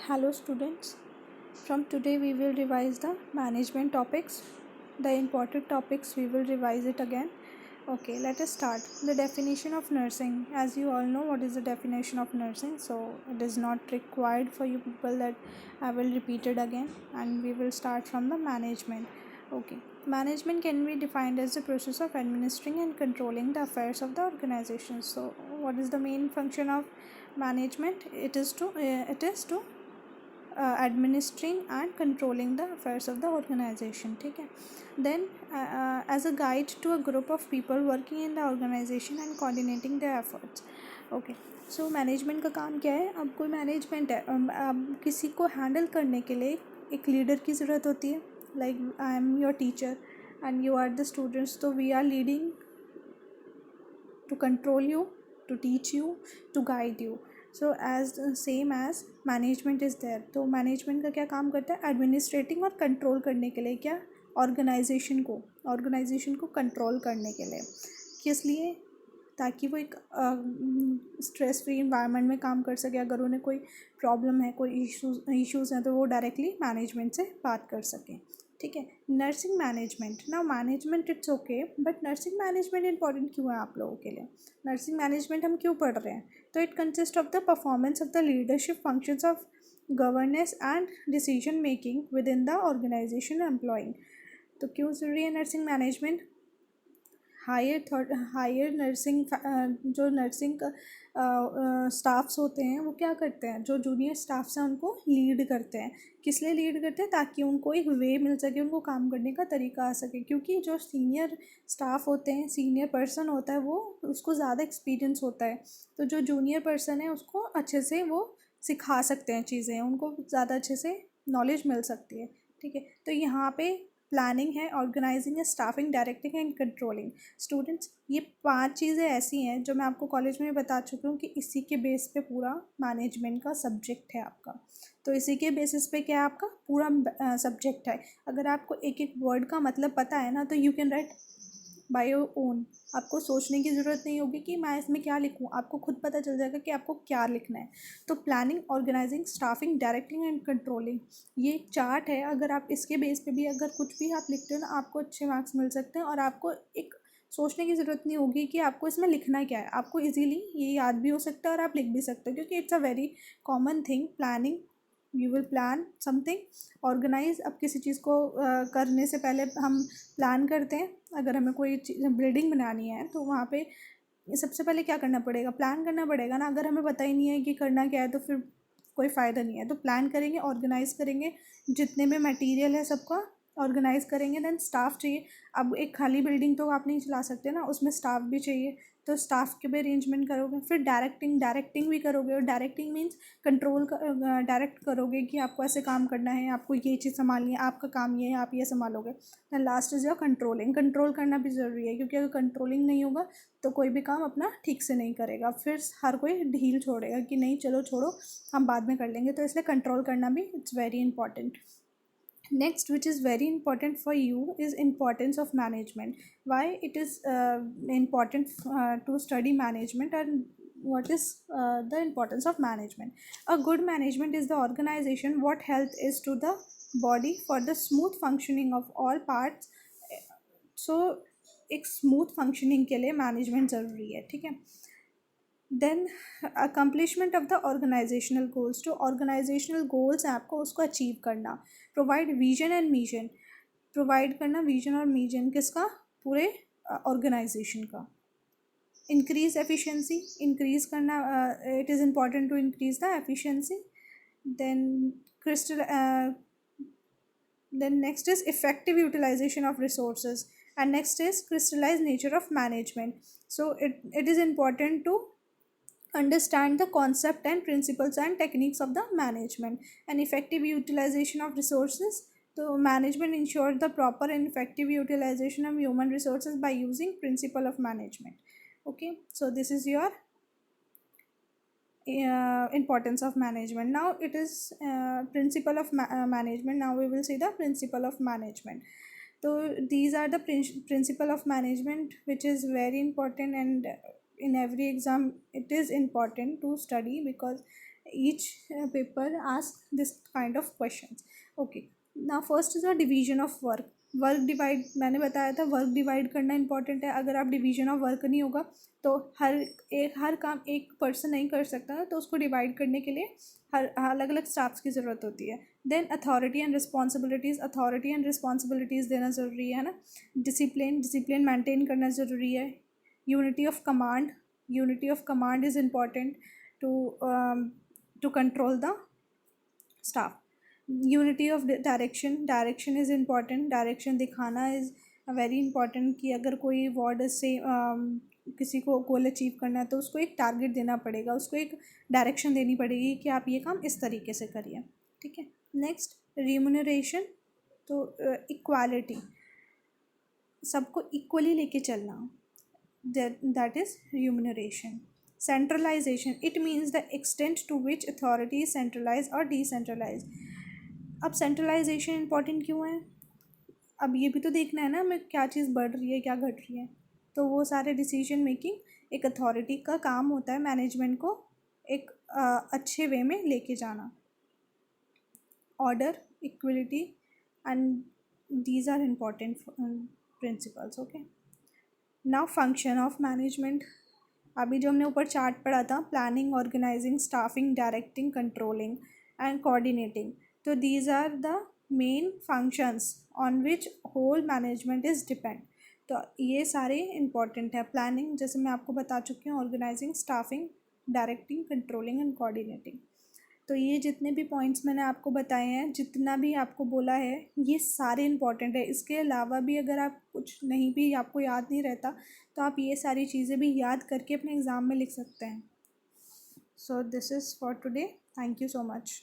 Hello students, from today we will revise the management topics. The important topics we will revise it again. Okay, let us start. The definition of nursing. As you all know what is the definition of nursing, so it is not required for you people that I will repeat it again, and we will start from the management. Okay, management can be defined as the process of administering and controlling the affairs of the organization. So what is the main function of management? It is to administering and controlling the affairs of the organization. ठीक है. Then as a guide to a group of people working in the organization and coordinating their efforts. Okay, so management का काम क्या है? अब कोई management है, अब किसी को हैंडल करने के लिए एक लीडर की ज़रूरत होती है. Like I am your teacher and you are the students, तो we are leading to control you, to teach you, to guide you. So as same as management is there. तो management का क्या काम करता है? एडमिनिस्ट्रेटिंग और control करने के लिए. क्या? ऑर्गेनाइजेशन को कंट्रोल करने के लिए. किस लिए? ताकि वो एक स्ट्रेस फ्री इन्वायरमेंट में काम कर सके. अगर उन्हें कोई प्रॉब्लम है, कोई इश्यूज़ हैं, तो वो डायरेक्टली मैनेजमेंट से बात कर सकें. ठीक है. Nursing management. Now management it's okay, but nursing management important क्यों है आप लोगों के लिए? नर्सिंग मैनेजमेंट हम क्यों पढ़ रहे हैं? तो it consist of the performance of the leadership functions of governance and decision making with in the organization employing. तो क्यों ज़रूरी है नर्सिंग मैनेजमेंट? हायर नर्सिंग जो नर्सिंग स्टाफ्स होते हैं वो क्या करते हैं? जो जूनियर स्टाफ्स हैं उनको लीड करते हैं. किस लिए लीड करते हैं? ताकि उनको एक वे मिल सके, उनको काम करने का तरीका आ सके. क्योंकि जो सीनियर स्टाफ होते हैं, सीनियर पर्सन होता है, वो उसको ज़्यादा एक्सपीरियंस होता है. तो जो जूनियर पर्सन है उसको अच्छे से वो सिखा सकते हैं चीज़ें, उनको ज़्यादा अच्छे से नॉलेज मिल सकती है. ठीक है. तो यहाँ पे प्लानिंग है, ऑर्गेनाइजिंग है, staffing, directing and controlling. Students, ये 5 चीज़ें ऐसी हैं जो मैं आपको कॉलेज में बता चुकी हूँ कि इसी के बेस पे पूरा मैनेजमेंट का सब्जेक्ट है आपका. तो इसी के बेसिस पे क्या है, आपका पूरा सब्जेक्ट है. अगर आपको एक एक वर्ड का मतलब पता है ना, तो you can write by your own. आपको सोचने की ज़रूरत नहीं होगी कि मैं इसमें क्या लिखूँ. आपको खुद पता चल जाएगा कि आपको क्या लिखना है. तो planning, organising, staffing, directing and controlling, ये एक चार्ट है. अगर आप इसके बेस पे भी अगर कुछ भी आप लिखते हो ना, आपको अच्छे मार्क्स मिल सकते हैं. और आपको एक सोचने की ज़रूरत नहीं होगी कि आपको इसमें लिखना क्या है. आपको इजीली ये याद भी हो सकता है और आप लिख भी सकते हो, क्योंकि it's a very common thing. Planning, you will plan something. Organize, अब किसी चीज़ को करने से पहले हम प्लान करते हैं. अगर हमें कोई बिल्डिंग बनानी है तो वहाँ पे सबसे पहले क्या करना पड़ेगा? प्लान करना पड़ेगा ना. अगर हमें पता ही नहीं है कि करना क्या है तो फिर कोई फ़ायदा नहीं है. तो प्लान करेंगे, ऑर्गेनाइज करेंगे, जितने भी मटेरियल है सबका ऑर्गेनाइज करेंगे. देन स्टाफ चाहिए. अब एक खाली बिल्डिंग तो आप नहीं चला सकते ना, उसमें स्टाफ भी चाहिए. तो स्टाफ के भी अरेंजमेंट करोगे. फिर डायरेक्टिंग भी करोगे. और डायरेक्टिंग मीन्स कंट्रोल डायरेक्ट करोगे कि आपको ऐसे काम करना है, आपको ये चीज़ संभालनी है, आपका काम ये है, आप ये संभालोगे. Then last is your controlling. Control करना भी ज़रूरी है, क्योंकि अगर कंट्रोलिंग नहीं होगा तो कोई भी काम अपना ठीक से नहीं करेगा. फिर हर कोई ढील छोड़ेगा कि नहीं चलो छोड़ो, हम बाद में कर लेंगे. तो इसलिए कंट्रोल करना भी it's very important. Next, which is very important for you, is importance of management. Why it is important to study management, and what is the importance of management? A good management is the organization what health is to the body for the smooth functioning of all parts. So एक smooth functioning के लिए management ज़रूरी है. ठीक है. Then accomplishment of the organizational goals. जो organizational goals हैं आपको उसको अचीव करना. Provide vision and mission. Provide करना विजन और मिशन किसका? पूरे ऑर्गेनाइजेशन का. Increase efficiency. इंक्रीज करना, it is important to increase the efficiency. Then crystal then next is effective utilization of resources, and next is crystallized nature of management. So it is important to understand the concept and principles and techniques of the management. And effective utilization of resources. So management ensures the proper and effective utilization of human resources by using principle of management. Okay, so this is your importance of management. Now it is principle of management. Now we will see the principle of management. So these are the principle of management which is very important, and in every exam it is important to study, because each paper ask this kind of questions. Okay, now first is a division of work. Work divide, मैंने बताया था work divide करना important है. अगर आप division of work नहीं होगा तो हर काम एक पर्सन नहीं कर सकता ना, तो उसको डिवाइड करने के लिए हर अलग अलग स्टाफ्स की ज़रूरत होती है. देन अथॉरिटी एंड रिस्पॉन्सिबिलिटीज़ देना ज़रूरी है ना. डिसिप्लिन मेंटेन करना ज़रूरी है. Unity of command is important to control the staff. Unity of direction is important. Direction दिखाना is very important कि अगर कोई वार्ड से किसी को गोल अचीव करना है तो उसको एक टारगेट देना पड़ेगा, उसको एक डायरेक्शन देनी पड़ेगी कि आप ये काम इस तरीके से करिए. ठीक है. Next remuneration. तो इक्वालिटी, सबको इक्वली लेके चलना, that is remuneration. Centralization, it means the extent to which authority is centralize और डिसेंट्रलाइज. अब सेंट्रलाइजेशन इंपॉर्टेंट क्यों है? अब ये भी तो देखना है ना हमें क्या चीज़ बढ़ रही है क्या घट रही है. तो वो सारे डिसीजन मेकिंग एक अथॉरिटी का काम होता है, मैनेजमेंट को एक अच्छे वे में लेके जाना. Order, equality and these are important principles. Okay, now function of management. अभी जो हमने ऊपर चार्ट पढ़ा था, planning, organising, staffing, directing, controlling and coordinating. तो these are the main functions on which whole management is depend. तो ये सारे इंपॉर्टेंट है. प्लानिंग जैसे मैं आपको बता चुकी हूँ, organizing, staffing, directing, controlling and coordinating. तो ये जितने भी पॉइंट्स मैंने आपको बताए हैं, जितना भी आपको बोला है, ये सारे इंपॉर्टेंट है. इसके अलावा भी अगर आप कुछ नहीं भी आपको याद नहीं रहता तो आप ये सारी चीज़ें भी याद करके अपने एग्ज़ाम में लिख सकते हैं. So this is for today. Thank you so much.